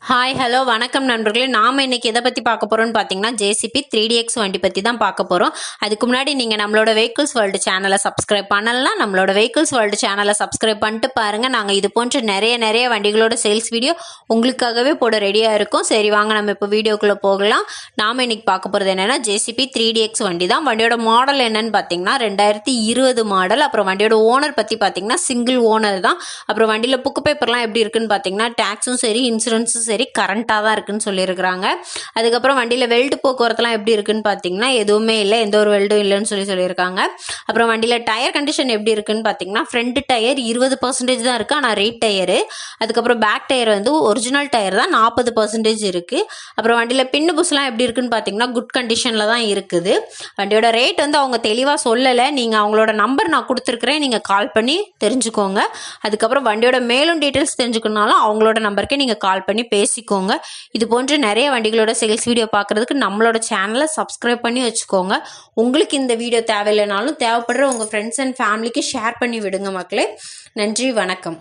Hi hello வணக்கம் நண்பர்களே. நாம் இன்றைக்கி எதை பற்றி பார்க்க போகிறோம்னு பார்த்தீங்கன்னா ஜேசிபி 3DX வண்டி பற்றி தான் பார்க்க போகிறோம். அதுக்கு முன்னாடி நீங்கள் நம்மளோட வெஹிக்கிள்ஸ் வேர்ல்டு சேனலை சப்ஸ்கிரைப் பண்ணலாம். நம்மளோட வெஹிக்கிள்ஸ் வேர்ல்டு சேனலை சப்ஸ்கிரைப் பண்ணிட்டு பாருங்கள். நாங்கள் இது போன்ற நிறைய வண்டிகளோட சேல்ஸ் வீடியோ உங்களுக்காகவே போட ரெடியாக இருக்கும். சரி வாங்க நம்ம இப்போ வீடியோக்குள்ளே போகலாம். நாம் இன்றைக்கி பார்க்க போகிறது என்னென்னா ஜேசிபி 3DX வண்டி தான். வண்டியோட மாடல் என்னன்னு பார்த்தீங்கன்னா 2020 மாடல். அப்புறம் வண்டியோட ஓனர் பற்றி பார்த்தீங்கன்னா சிங்கிள் ஓனர் தான். அப்புறம் வண்டியில் புக்கு பேப்பர்லாம் எப்படி இருக்குன்னு பார்த்தீங்கன்னா டேக்ஸும் சரி இன்சூரன்ஸும் சரி கரண்ட்டாக தான் இருக்குன்னு சொல்லியிருக்கிறாங்க. அதுக்கப்புறம் வண்டியில் வெல்டு போக்குவரத்துலாம் எப்படி இருக்குன்னு பார்த்தீங்கன்னா எதுவுமே இல்லை, எந்த ஒரு வெல்டும் இல்லைன்னு சொல்லியிருக்காங்க. அப்புறம் வண்டியில் டயர் கண்டிஷன் எப்படி இருக்குன்னு பார்த்தீங்கன்னா ஃப்ரண்ட் டயர் 20% தான் இருக்குது, ஆனால் ரேட் டயரு. அதுக்கப்புறம் பேக் டயர் வந்து ஒரிஜினல் டயர் தான் 40% இருக்குது. அப்புறம் வண்டியில் பின்னு புஸ்லாம் எப்படி இருக்குன்னு பார்த்தீங்கன்னா குட் கண்டிஷனில் தான் இருக்குது. வண்டியோட ரேட் வந்து அவங்க தெளிவாக சொல்லலை. நீங்கள் அவங்களோட நம்பர் நான் கொடுத்துருக்குறேன், நீங்கள் கால் பண்ணி தெரிஞ்சுக்கோங்க. அதுக்கப்புறம் வண்டியோட மேலும் டீட்டெயில்ஸ் தெரிஞ்சுக்கணுனாலும் அவங்களோட நம்பருக்கே நீங்கள் கால் பண்ணி பேசிக்கோங்க. இது போன்ற நிறைய வண்டிகளோட சேல்ஸ் வீடியோ பார்க்குறதுக்கு நம்மளோட சேனலை சப்ஸ்கிரைப் பண்ணி வச்சுக்கோங்க. உங்களுக்கு இந்த வீடியோ தேவையில்லைனாலும் தேவைப்படுற உங்கள் ஃப்ரெண்ட்ஸ் அண்ட் ஃபேமிலிக்கு ஷேர் பண்ணி விடுங்க மக்களே. நன்றி, வணக்கம்.